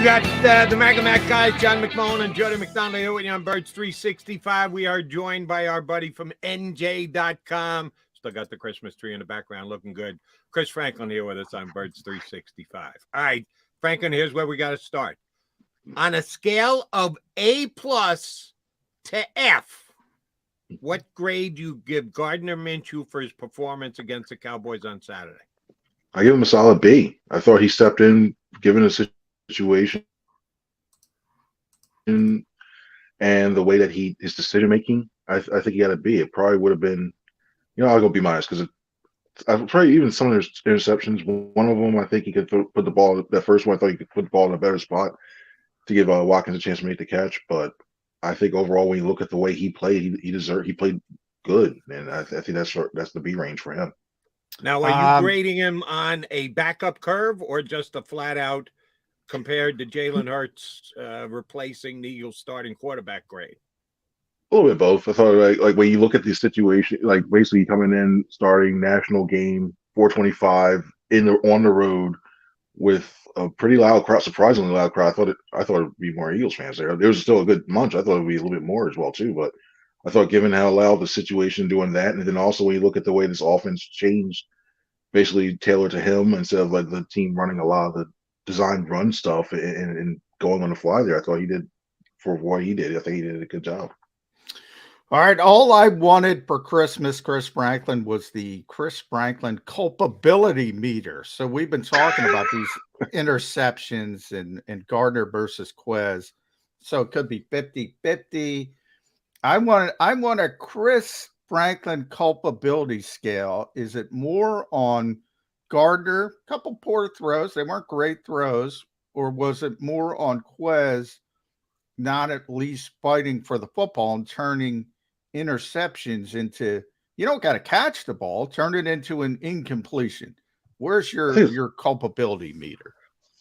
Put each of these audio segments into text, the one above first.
You got the Mac guys, John McMullen and Jody McDonald here with you on Birds 365. We are joined by our buddy from NJ.com. Still got the Christmas tree in the background looking good. Chris Franklin here with us on Birds 365. All right, Franklin, here's where we got to start. On a scale of A+ to F, what grade do you give Gardner Minshew for his performance against the Cowboys on Saturday? I give him a solid B. I thought he stepped in, given a situation and the way that his decision making. I think he got a B. It probably would have been, I'll go B- because probably even some of their interceptions. One of them, I think he could put the ball. That first one, I thought he could put the ball in a better spot to give Watkins a chance to make the catch. But I think overall, when you look at the way he played, he played good, and I think that's the B range for him. Now, are you grading him on a backup curve or just a flat out compared to Jalen Hurts replacing the Eagles starting quarterback grade? A little bit both. I thought like when you look at the situation, like basically coming in, starting national game, 425 on the road with a pretty loud crowd, surprisingly loud crowd. I thought it'd be more Eagles fans there. There was still a good bunch. I thought it'd be a little bit more as well too. But I thought given how loud the situation doing that, and then also when you look at the way this offense changed, basically tailored to him instead of like the team running a lot of the designed run stuff and going on the fly there. I thought he did for what he did. I think he did a good job. All right. All I wanted for Christmas, Chris Franklin, was the Chris Franklin culpability meter. So we've been talking about these interceptions and Gardner versus Quez. So it could be 50-50. I want a Chris Franklin culpability scale. Is it more on Gardner, a couple poor throws, they weren't great throws, or was it more on Quez not at least fighting for the football and turning interceptions into, you don't got to catch the ball, turn it into an incompletion? Where's your culpability meter?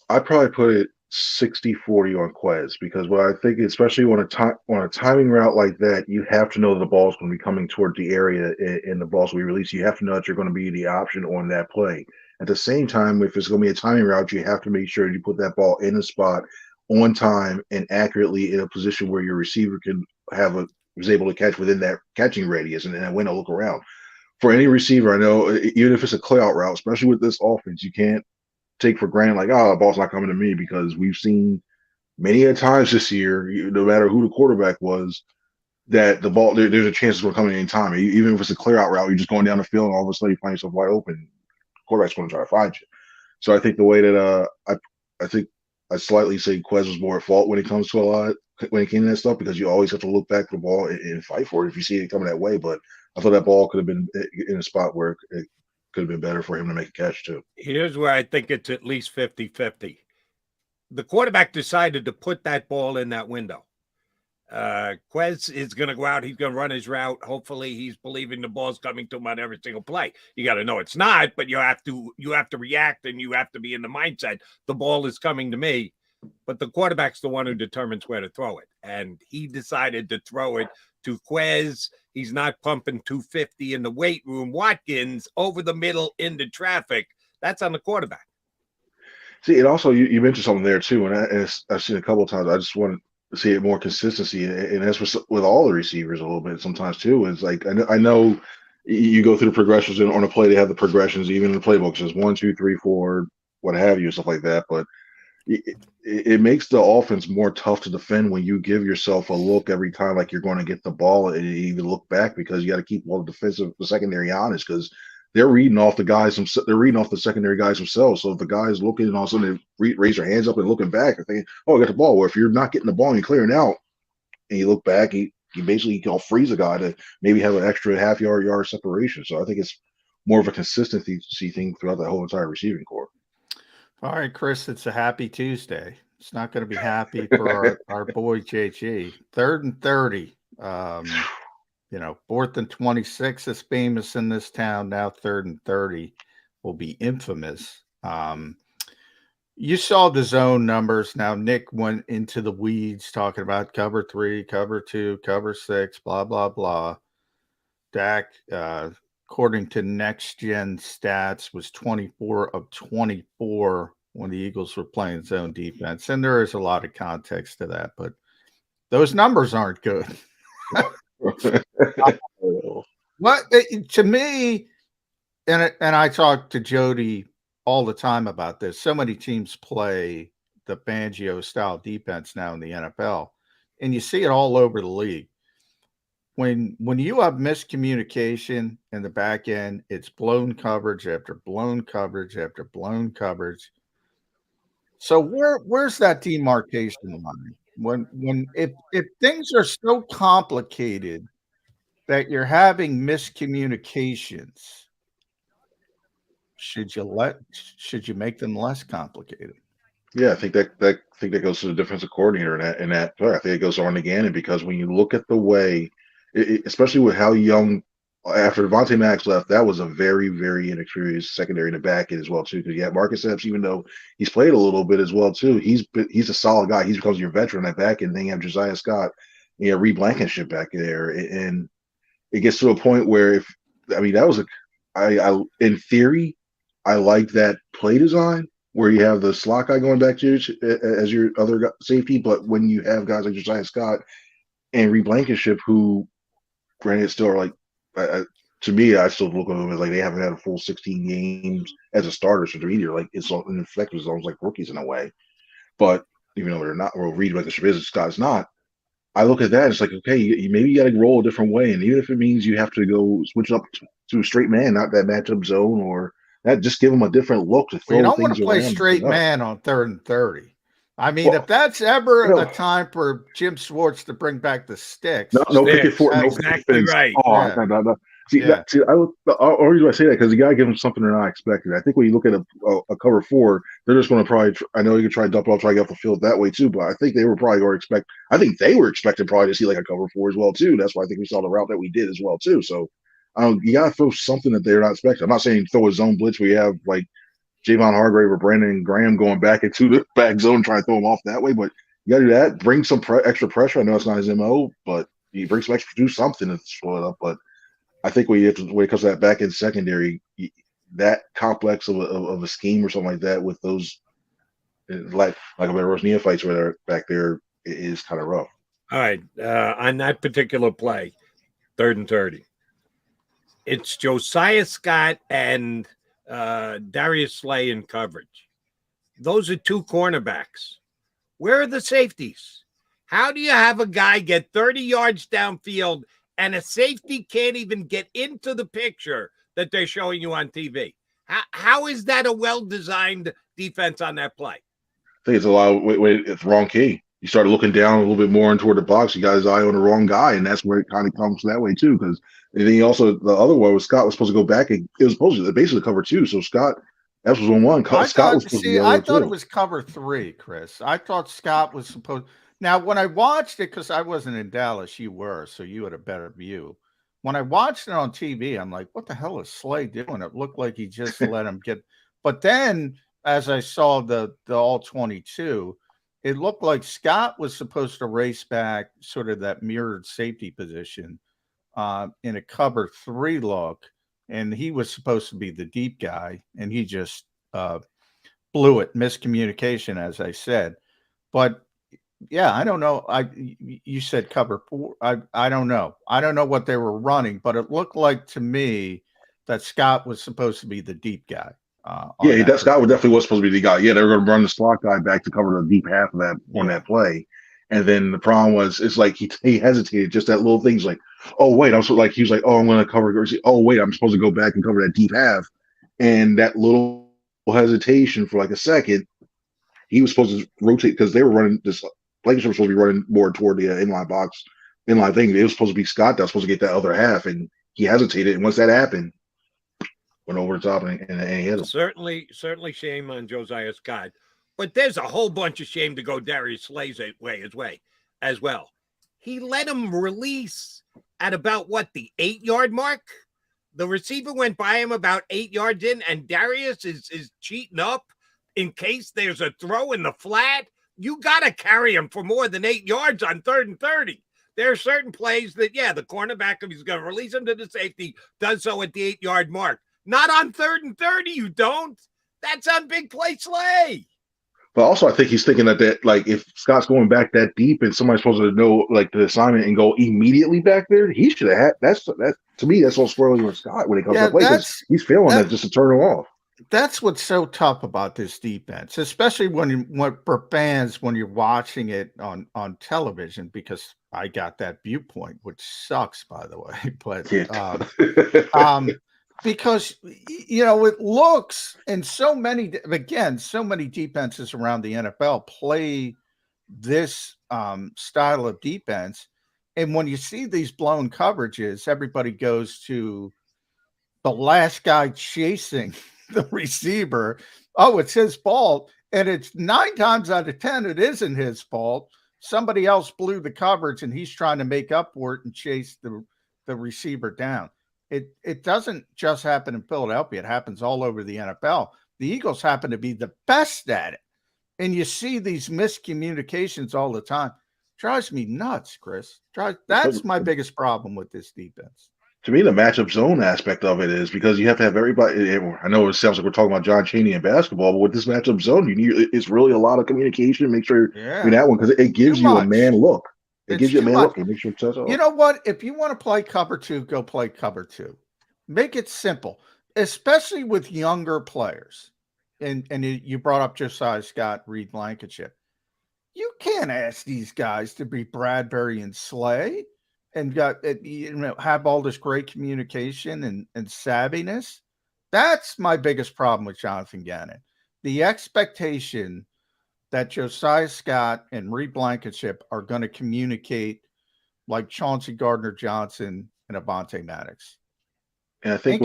I probably put it 60-40 on Quez, because what I think, especially on a timing route like that, you have to know that the ball's going to be coming toward the area and the ball's going to be released. You have to know that you're going to be the option on that play. At the same time, if it's going to be a timing route, you have to make sure you put that ball in a spot on time and accurately in a position where your receiver was able to catch within that catching radius and then win a look around. For any receiver, I know, even if it's a clear out route, especially with this offense, you can't take for granted like, the ball's not coming to me, because we've seen many a times this year, no matter who the quarterback was, that the ball there's a chance it's going to come at any time. Even if it's a clear out route, you're just going down the field and all of a sudden you find yourself wide open. Quarterback's going to try to find you. So I think the way that I think I slightly say Quez was more at fault when it comes to when it came to that stuff, because you always have to look back at the ball and fight for it if you see it coming that way. But I thought that ball could have been in a spot where it could have been better for him to make a catch too. Here's where I think it's at least 50-50. The quarterback decided to put that ball in that window. Quez is going to go out. He's going to run his route. Hopefully he's believing the ball's coming to him on every single play. You got to know it's not, but you have to react, and you have to be in the mindset. The ball is coming to me, but the quarterback's the one who determines where to throw it. And he decided to throw it to Quez. He's not pumping 250 in the weight room. Watkins over the middle into traffic. That's on the quarterback. See, and also you mentioned something there too, and I've seen a couple of times. I just want to see it more consistency, and that's with all the receivers a little bit sometimes too. It's like I know you go through the progressions on a play. They have the progressions, even in the playbook, says 1, 2, 3, 4, what have you, stuff like that. But it makes the offense more tough to defend when you give yourself a look every time, like you're going to get the ball, and you even look back, because you got to keep all the secondary honest, because they're reading off the guys. They're reading off the secondary guys themselves. So if the guy's looking and all of a sudden they raise their hands up and looking back, and thinking, "Oh, I got the ball." Well, if you're not getting the ball and you're clearing out, and you look back, you basically can freeze a guy to maybe have an extra half-yard separation. So I think it's more of a consistency thing throughout that whole entire receiving corps. All right, Chris, it's a happy Tuesday. It's not going to be happy for our boy JG. 3rd and 30. 4th and 26 is famous in this town. Now 3rd and 30 will be infamous. You saw the zone numbers. Now Nick went into the weeds talking about cover 3, cover 2, cover 6, blah, blah, blah. Dak, according to Next Gen Stats, was 24 of 24 when the Eagles were playing zone defense. And there is a lot of context to that, but those numbers aren't good. What to me, and I talk to Jody all the time about this. So many teams play the Fangio style defense now in the NFL, and you see it all over the league. When you have miscommunication in the back end, it's blown coverage after blown coverage after blown coverage. So where's that demarcation line? When if things are so complicated that you're having miscommunications, should you make them less complicated? Yeah, I think that goes to the defensive coordinator in that I think it goes on again, and because when you look at the way, especially with how young after Devonta Max left, that was a very, very inexperienced secondary in the back end as well too. Because you have Marcus Epps, even though he's played a little bit as well too, he's a solid guy. He's becomes your veteran at back end. Then you have Josiah Scott, Reed Blankenship back there, and it gets to a point where that was I in theory, I like that play design where you have the slot guy going back to you as your other safety, but when you have guys like Josiah Scott and Reed Blankenship, who granted still are like, to me, I still look at them as like they haven't had a full 16 games as a starter, so they're either like it's in effect was almost like rookies in a way. But even though they're not, well, Reed Blankenship is, Scott's not. I look at that, it's like, okay, maybe you got to roll a different way, and even if it means you have to go switch up to a straight man, not that matchup zone, or that, just give them a different look to throw You don't things want to play around. straight man on 3rd and 30. I mean, if that's ever the time for Jim Schwartz to bring back the sticks, no picket four, no exactly right. Oh, no. The only reason I say that because you got to give them something they're not expecting. I think when you look at a cover 4, they're just going to probably. I know you can try to dump it off, try to get off the field that way too, but I think they were probably going to expect. I think they were expecting probably to see like a cover 4 as well too. That's why I think we saw the route that we did as well too. So you got to throw something that they're not expecting. I'm not saying throw a zone blitz where you have like Javon Hargrave or Brandon Graham going back into the back zone trying to throw them off that way, but you got to do that. Bring some extra pressure. I know it's not his MO, but you bring some extra, do something to slow it up. But I think when it comes to that back end secondary, that complex of a scheme or something like that with those like a Rose neophytes where they're back there is kind of rough. All right, on that particular play, 3rd and 30, it's Josiah Scott and Darius Slay in coverage. Those are 2 cornerbacks. Where are the safeties? How do you have a guy get 30 yards downfield and a safety can't even get into the picture that they're showing you on TV? How is that a well-designed defense on that play? I think it's a lot of it's the wrong key. You started looking down a little bit more into toward the box. You got his eye on the wrong guy, and that's where it kind of comes that way too. Because then he also the other one was Scott was supposed to go back, and it was supposed to basically cover 2. So Scott, that was on 1. Scott was supposed to be I thought it was cover 3, Chris. I thought Scott was supposed. Now, when I watched it, because I wasn't in Dallas, you were, so you had a better view. When I watched it on TV, I'm like, what the hell is Slay doing? It looked like he just let him get. But then, as I saw the all 22, it looked like Scott was supposed to race back sort of that mirrored safety position in a cover 3 look, and he was supposed to be the deep guy, and he just blew it. Miscommunication, as I said. But yeah, I don't know. You said cover 4. I don't know. I don't know what they were running, but it looked like to me that Scott was supposed to be the deep guy. That Scott definitely was supposed to be the guy. Yeah, they were going to run the slot guy back to cover the deep half of that on that play. And then the problem was, it's like he hesitated, just that little thing. He's like, oh wait, I'm so like he was like, oh, I'm going to cover. Oh wait, I'm supposed to go back and cover that deep half. And that little hesitation for like a second, he was supposed to rotate because they were running this. Lakers were supposed to be running more toward the inline box, inline thing. It was supposed to be Scott that was supposed to get that other half, and he hesitated. And once that happened, went over the top and he hit him. Certainly shame on Josiah Scott, but there's a whole bunch of shame to go Darius Slay's way as well. He let him release at about the 8-yard mark. The receiver went by him about 8 yards in, and Darius is cheating up in case there's a throw in the flat. You got to carry him for more than 8 yards on 3rd and 30. There are certain plays that, the cornerback, if he's going to release him to the safety, does so at the 8-yard mark. Not on 3rd and 30, you don't. That's on big play Slay. But also, I think he's thinking that like if Scott's going back that deep and somebody's supposed to know like the assignment and go immediately back there, he should have had. That's that to me. That's all squirrely with Scott when it comes to play because he's feeling that just to turn him off. That's what's so tough about this defense, especially when for fans when you're watching it on television. Because I got that viewpoint, which sucks, by the way. But because it looks and so many defenses around the NFL play this style of defense, and when you see these blown coverages, everybody goes to the last guy chasing the receiver. Oh, it's his fault, and it's 9 times out of 10 it isn't his fault. Somebody else blew the coverage, and he's trying to make up for it and chase the receiver down. It doesn't just happen in Philadelphia. It happens all over the NFL. The Eagles happen to be the best at it. And you see these miscommunications all the time. Drives me nuts, Chris. That's my biggest problem with this defense. To me, the matchup zone aspect of it is because you have to have everybody. I know it sounds like we're talking about John Chaney and basketball, but with this matchup zone, it's really a lot of communication. Make sure you're in that one because it gives you a man look. It gives you a man look. It makes you You know what? If you want to play cover 2, go play cover 2. Make it simple, especially with younger players. And you brought up Josiah Scott, Reed Blankenship. You can't ask these guys to be Bradbury and Slay and have all this great communication and savviness. That's my biggest problem with Jonathan Gannon. The expectation that Josiah Scott and Reed Blankenship are going to communicate like Chauncey Gardner-Johnson and Avonte Maddox. And I think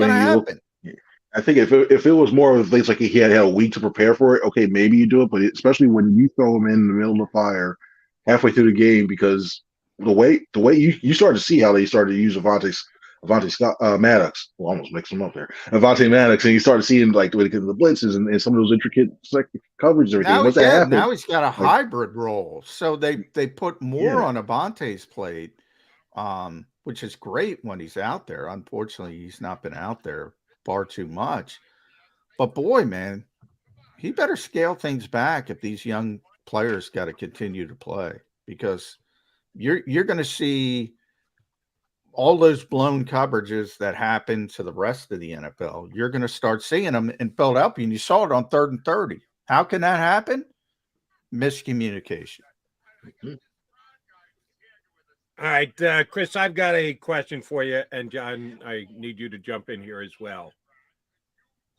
I think if it was more of things like he had a week to prepare for it, okay, maybe you do it. But especially when you throw him in the middle of the fire halfway through the game, because the way you start to see how they started to use Avonte Scott Maddox. Well, almost mixed them up there. Avonte Maddox, and you started seeing like the way the blitzes and some of those intricate coverages and everything. Now he's got a hybrid role, so they put more on Avonte's plate, which is great when he's out there. Unfortunately, he's not been out there far too much. But boy, man, he better scale things back if these young players got to continue to play, because you're going to see all those blown coverages that happen to the rest of the NFL. You're going to start seeing them in Philadelphia, and you saw it on 3rd and 30. How can that happen? Miscommunication. Mm-hmm. All right, Chris, I've got a question for you, and John, I need you to jump in here as well.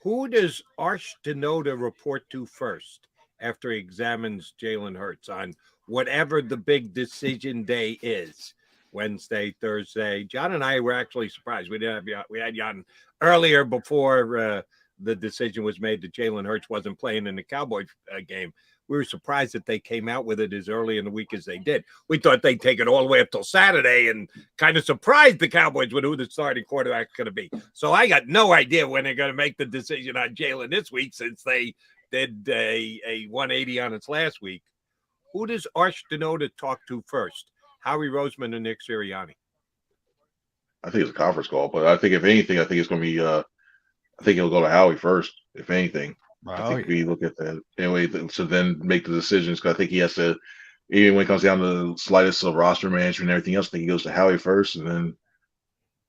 Who does Arch Denoda report to first after he examines Jalen Hurts on whatever the big decision day is? Wednesday, Thursday. John and I were actually surprised. We had Jan earlier before the decision was made that Jalen Hurts wasn't playing in the Cowboys game. We were surprised that they came out with it as early in the week as they did. We thought they'd take it all the way up till Saturday, and kind of surprised the Cowboys with who the starting quarterback's going to be. So I got no idea when they're going to make the decision on Jalen this week, since they did a 180 on its last week. Who does Arch Denoda talk to first? Howie Roseman and Nick Sirianni? I think it's a conference call, but I think if anything, I think it's going to be. I think it'll go to Howie first, if anything. I think we look at that anyway. So then make the decisions, because I think he has to. Even when it comes down to the slightest of roster management and everything else, I think he goes to Howie first, and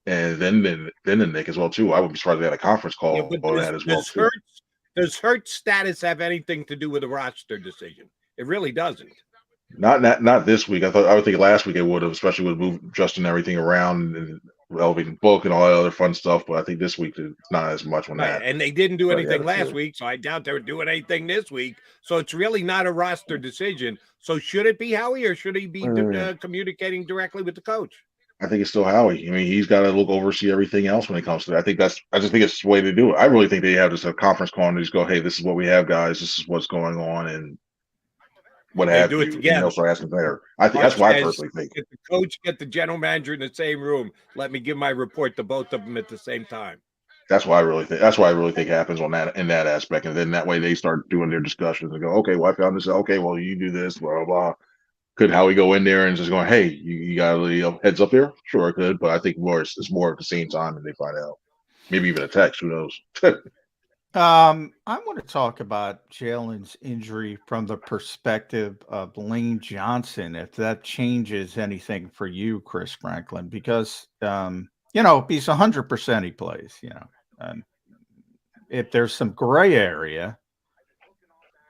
then to Nick as well too. I would be surprised if they had a conference call about that as well too. Does Hurts' status have anything to do with the roster decision? It really doesn't. Not this week. I would think last week it would have, especially with moving Justin everything around and elevating Book and all that other fun stuff. But I think this week it's not as much on that. And they didn't do anything last week, so I doubt they were doing anything this week. So it's really not a roster decision. So should it be Howie, or should he be communicating directly with the coach? I think it's still Howie. I mean, he's got to oversee everything else when it comes to that. I just think it's the way to do it. I really think they have just a conference call and just go, hey, this is what we have, guys. This is what's going on, and what have you. Together. Else are asking there. I think that's what I personally think. Get the coach, get the general manager in the same room. Let me give my report to both of them at the same time. That's what I really think. That's what I really think happens in that aspect, and then that way they start doing their discussions and go, okay, well I found this. Okay, well you do this, blah blah blah. Could Howie go in there and just going, hey, you got a heads up here? Sure, it could, but I think it's more at the same time, and they find out. Maybe even a text. Who knows? I want to talk about Jalen's injury from the perspective of Lane Johnson, if that changes anything for you, Chris Franklin, because if he's 100%, he plays. If there's some gray area,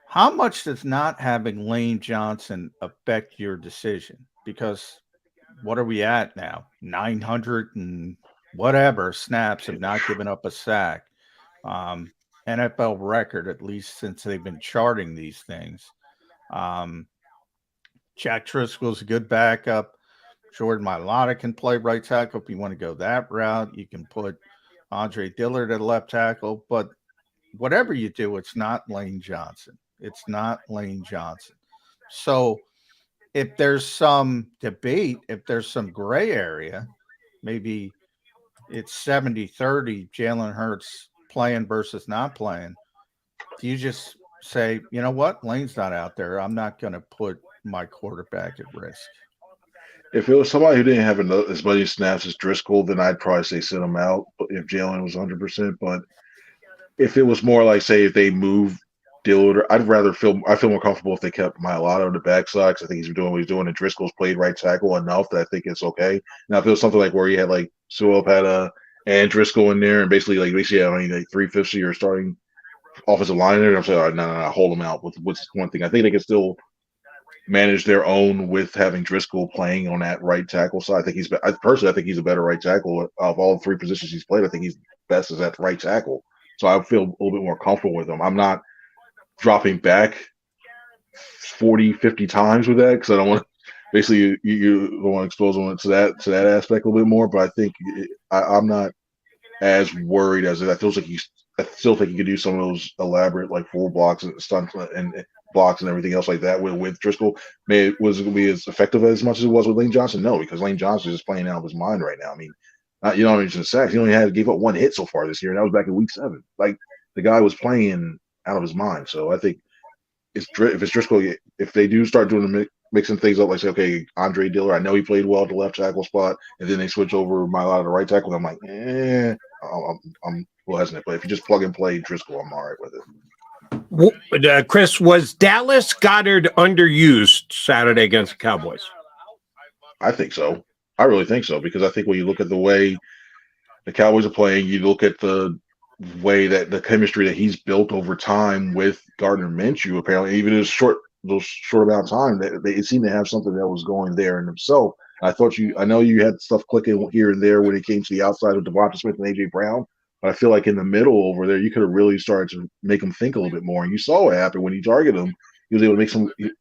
how much does not having Lane Johnson affect your decision? Because what are we at now? 900 and whatever snaps have not given up a sack. NFL record, at least since they've been charting these things. Jack Driscoll's a good backup. Jordan Mailata can play right tackle if you want to go that route. You can put Andre Dillard at left tackle, but whatever you do, it's not Lane Johnson. It's not Lane Johnson. So if there's some debate, if there's some gray area, maybe it's 70-30 Jalen Hurts playing versus not playing. Do you just say, you know what, Lane's not out there, I'm not going to put my quarterback at risk? If it was somebody who didn't have as many snaps as Driscoll, then I'd probably say send him out if Jalen was 100%. But if it was more like, say, if they move Dillard, I feel more comfortable if they kept Mailata on the backside because I think he's doing what he's doing, and Driscoll's played right tackle enough that I think it's okay. Now, if it was something like where you had like Sewell had and Driscoll in there, and basically had like 3/5 of your starting offensive line in there, I'm saying, all right, no, hold them out. With one thing, I think they can still manage their own with having Driscoll playing on that right tackle side. I think I think he's a better right tackle of all three positions he's played. I think he's best as at right tackle. So I feel a little bit more comfortable with him. I'm not dropping back 40, 50 times with that because I don't want to. Basically, you don't want to expose them to that aspect a little bit more. But I think I'm not as worried as it. I still think he could do some of those elaborate like full blocks and stunts and blocks and everything else like that with Driscoll. Was it going to be as effective as much as it was with Lane Johnson? No, because Lane Johnson is just playing out of his mind right now. I mean, you know, mention sacks. He only gave up one hit so far this year, and that was back in week 7. Like the guy was playing out of his mind. So I think if it's Driscoll, if they do start doing mixing things up, like say, okay, Andre Dillard, I know he played well at the left tackle spot, and then they switch over Mailata to the right tackle. I'm like, I'm hesitant. But if you just plug and play Driscoll, I'm all right with it. Chris, was Dallas Goedert underused Saturday against the Cowboys? I think so. I really think so, because I think when you look at the way the Cowboys are playing, you look at the way that the chemistry that he's built over time with Gardner Minshew, apparently, even in those short amount of time, they seemed to have something that was going there in himself. I know you had stuff clicking here and there when it came to the outside of Devonta Smith and AJ Brown, but I feel like in the middle over there, you could have really started to make him think a little bit more. And you saw what happened when he targeted him. He was able to make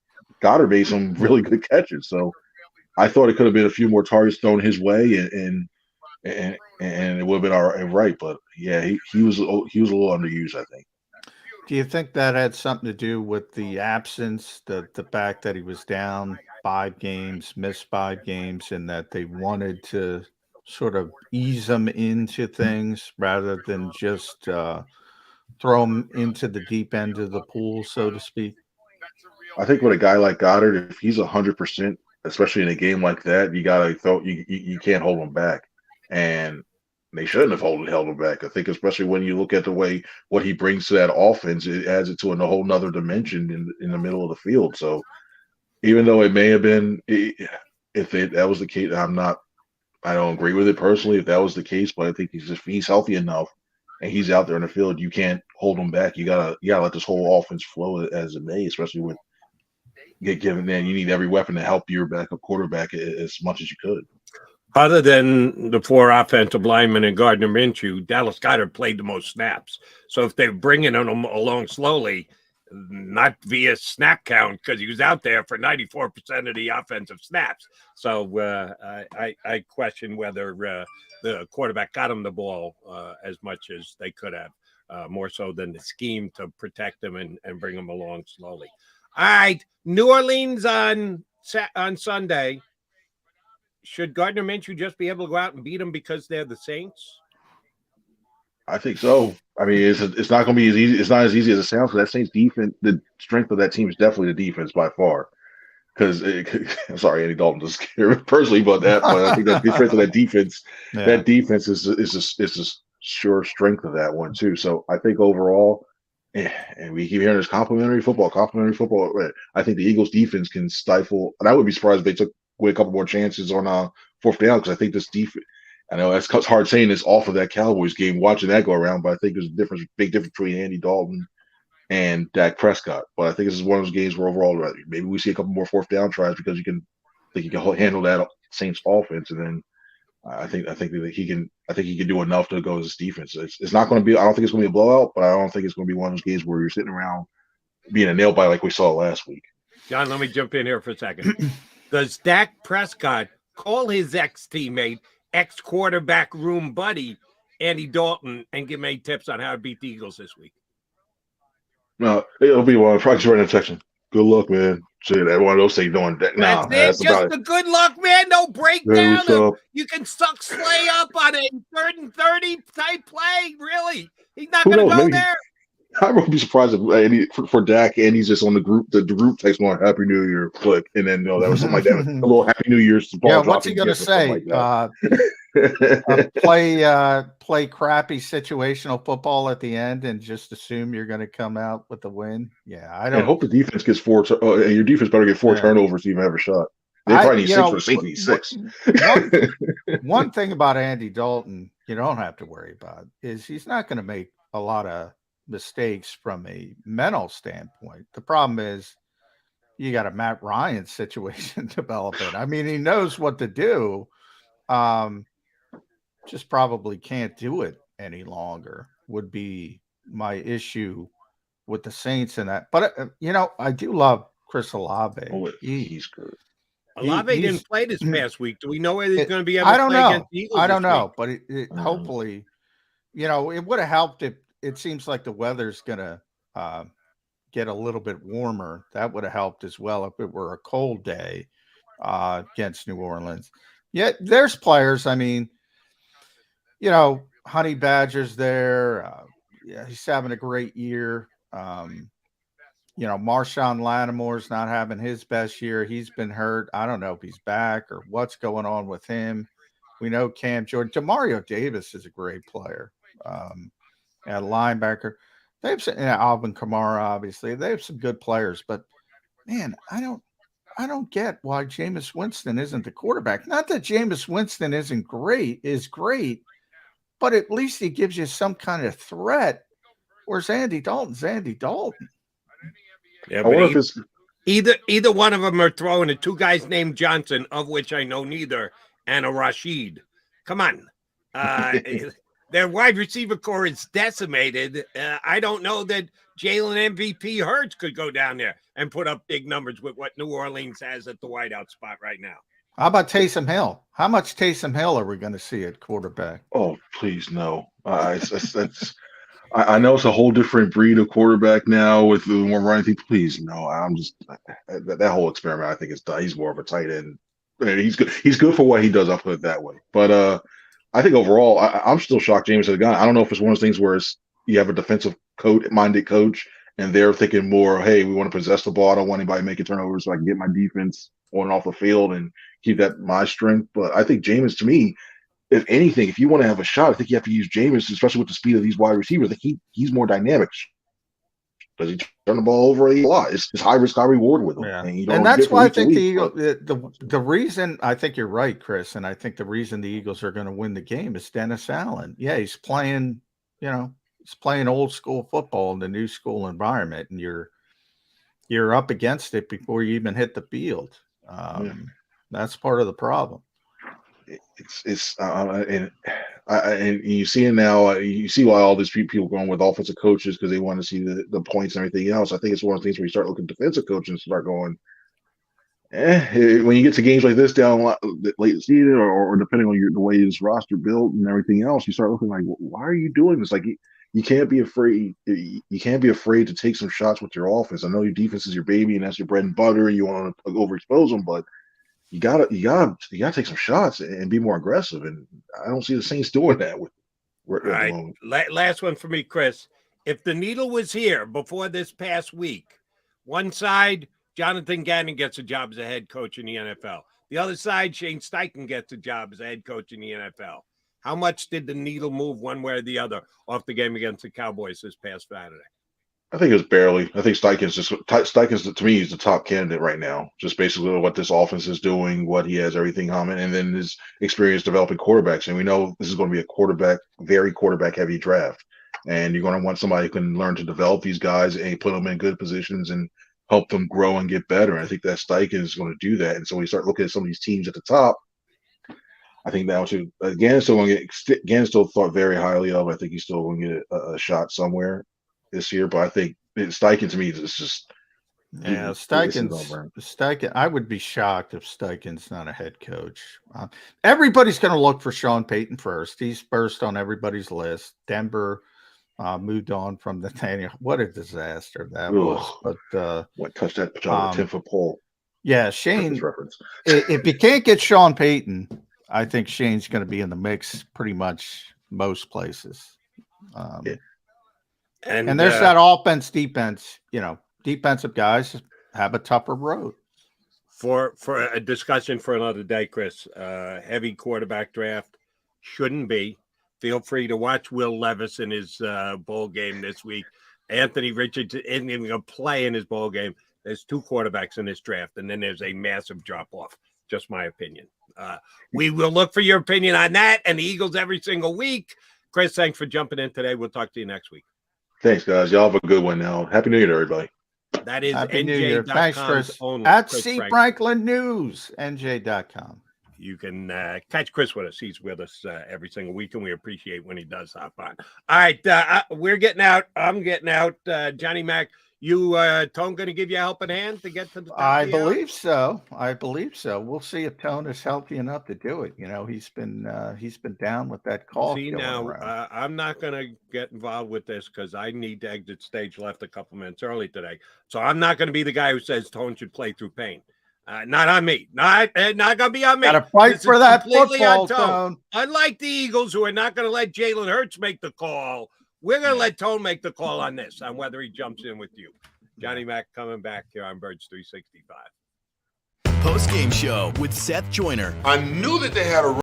Goddard made some really good catches. So I thought it could have been a few more targets thrown his way, and it would have been all right. But yeah, he was a little underused, I think. Do you think that had something to do with the absence, the fact that he was down 5 games, missed 5 games, and that they wanted to sort of ease him into things rather than just throw him into the deep end of the pool, so to speak? I think with a guy like Goddard, if he's 100%, especially in a game like that, you gotta throw. You can't hold him back, and they shouldn't have held him back. I think, especially when you look at the way what he brings to that offense, it adds it to a whole nother dimension in the middle of the field. So, even though it may have been, if that was the case, I don't agree with it personally. If that was the case, but I think he's healthy enough and he's out there in the field, you can't hold him back. You gotta let this whole offense flow as it may, especially with given that you need every weapon to help your backup quarterback as much as you could. Other than the 4 offensive linemen and Gardner Minshew, Dallas Goedert played the most snaps. So if they're bringing him along slowly, not via snap count, because he was out there for 94% of the offensive snaps. So I question whether the quarterback got him the ball as much as they could have, more so than the scheme to protect him and bring him along slowly. All right, New Orleans on Sunday. Should Gardner Minshew just be able to go out and beat them because they're the Saints? I think so. I mean, it's not going to be as easy. It's not as easy as it sounds. Because that Saints defense, the strength of that team is definitely the defense by far. Because I'm sorry, Andy Dalton doesn't care personally about that, but I think that the strength of that defense, that defense is just sure strength of that one too. So I think overall, and we keep hearing this complimentary football. I think the Eagles defense can stifle, and I would be surprised if they took away a couple more chances on fourth down, because I think this defense. I know it's hard saying this off of that Cowboys game, watching that go around, but I think there's a big difference between Andy Dalton and Dak Prescott. But I think this is one of those games where overall maybe we see a couple more fourth down tries, because you can handle that Saints offense, and then I think that he can do enough to go as his defense. It's not going to be. I don't think it's going to be a blowout, but I don't think it's going to be one of those games where you're sitting around being a nail biter like we saw last week. John, let me jump in here for a second. Does Dak Prescott call his ex-teammate, ex-quarterback room buddy, Andy Dalton, and give him any tips on how to beat the Eagles this week? No, it'll be one. Probably just right in the section. Good luck, man. Say that one of those things doing that. That's No, it. that's Just about the good luck, man. No breakdown. Yeah, You can suck Slay up on it. 3rd and 30 type play. Really? He's not Who going to knows? go Maybe there. I would be surprised if for Dak, and he's just on the group text on Happy New Year click, and then that was something like that. A little Happy New Year's ball. Yeah, what's he gonna say? Play crappy situational football at the end and just assume you're going to come out with the win. Yeah, I don't. And hope the defense gets four. And your defense better get four turnovers to even have a shot. They probably need 6 for the safety. 6. One thing about Andy Dalton, you don't have to worry about, is he's not going to make a lot of mistakes from a mental standpoint. The problem is you got a Matt Ryan situation developing. I mean, he knows what to do. Just probably can't do it any longer would be my issue with the Saints in that. But, I do love Chris Olave. Oh, he's good. Olave didn't play this past week. Do we know whether he's going to be able to play against the Eagles? I don't know, but hopefully, it would have helped if it seems like the weather's going to get a little bit warmer. That would have helped as well if it were a cold day against New Orleans. Yeah, there's players. I mean, Honey Badger's there. He's having a great year. Marshawn Lattimore's not having his best year. He's been hurt. I don't know if he's back or what's going on with him. We know Cam Jordan. Demario Davis is a great player. At linebacker. They have Alvin Kamara, obviously. They have some good players, but man, I don't get why Jameis Winston isn't the quarterback. Not that Jameis Winston is great, but at least he gives you some kind of threat. Whereas Andy Dalton's Andy Dalton. Yeah, but either one of them are throwing to 2 guys named Johnson, of which I know neither, and a Rashid. Come on. Their wide receiver core is decimated. I don't know that Jalen MVP Hurts could go down there and put up big numbers with what New Orleans has at the wideout spot right now. How about Taysom Hill? How much Taysom Hill are we going to see at quarterback? Oh, please no. I know it's a whole different breed of quarterback now with the more running thing. Please no. I'm just that whole experiment. I think it's done. He's more of a tight end. He's good. He's good for what he does. I'll put it that way. But I think overall, I'm still shocked James has gone. I don't know if it's one of those things where you have a defensive minded coach and they're thinking more, hey, we want to possess the ball. I don't want anybody making turnovers so I can get my defense on and off the field and keep that my strength. But I think Jameis, to me, if anything, if you want to have a shot, I think you have to use Jameis, especially with the speed of these wide receivers. He's more dynamic. Does he turn the ball over a lot? It's high risk, high reward with him. Yeah. And that's why I think the reason I think you're right, Chris, and I think the reason the Eagles are going to win the game is Dennis Allen. Yeah, he's playing, he's playing old school football in the new school environment, and you're up against it before you even hit the field. That's part of the problem. And you see it now. You see why all these people going with offensive coaches, because they want to see the points and everything else. I think it's one of the things where you start looking at defensive coaches and start going, when you get to games like this down late in the season, or depending on the way his roster built and everything else, you start looking like, why are you doing this? Like you can't be afraid. You can't be afraid to take some shots with your offense. I know your defense is your baby and that's your bread and butter, and you want to overexpose them, but you gotta take some shots and be more aggressive. And I don't see the Saints doing that with. All right, last one for me, Chris. If the needle was here before this past week, one side, Jonathan Gannon gets a job as a head coach in the NFL. The other side, Shane Steichen gets a job as a head coach in the NFL. How much did the needle move one way or the other off the game against the Cowboys this past Saturday? I think it was barely. I think Steichens to me is the top candidate right now. Just basically what this offense is doing, what he has, everything humming, and then his experience developing quarterbacks. And we know this is going to be a very quarterback heavy draft. And you're going to want somebody who can learn to develop these guys and put them in good positions and help them grow and get better. And I think that Steichen is going to do that. And so when you start looking at some of these teams at the top, I think that should again still thought very highly of. I think he's still going to get a shot somewhere this year, but I think Steichen to me is just Steichen. I would be shocked if Steichen's not a head coach. Everybody's going to look for Sean Payton first. He's first on everybody's list. Denver moved on from Nathaniel. What a disaster that was! But what touched that 10-foot pole? Yeah, Shane. If you can't get Sean Payton, I think Shane's going to be in the mix pretty much most places. Yeah. And there's that offense, defense. Defensive guys have a tougher road. For a discussion for another day, Chris. Heavy quarterback draft shouldn't be. Feel free to watch Will Levis in his bowl game this week. Anthony Richardson isn't even going to play in his bowl game. There's 2 quarterbacks in this draft, and then there's a massive drop-off. Just my opinion. We will look for your opinion on that and the Eagles every single week. Chris, thanks for jumping in today. We'll talk to you next week. Thanks, guys. Y'all have a good one now. Happy New Year to everybody. That is Happy New Year. Thanks, Chris. Only. At Chris C. Franklin News, NJ.com. You can catch Chris with us. He's with us every single week, and we appreciate when he does hop on. All right, we're getting out. I'm getting out. Johnny Mac, you, Tone, going to give you a helping hand to get to the top I believe so. We'll see if Tone is healthy enough to do it. He's been down with that cough. See, now, I'm not going to get involved with this because I need to exit stage left a couple minutes early today. So I'm not going to be the guy who says Tone should play through pain. Not on me. Not going to be on me. Got to fight for that football, Tone. Unlike the Eagles, who are not going to let Jalen Hurts make the call, we're going to let Tone make the call on this, on whether he jumps in with you. Johnny Mac coming back here on Birds 365. Postgame show with Seth Joyner. I knew that they had a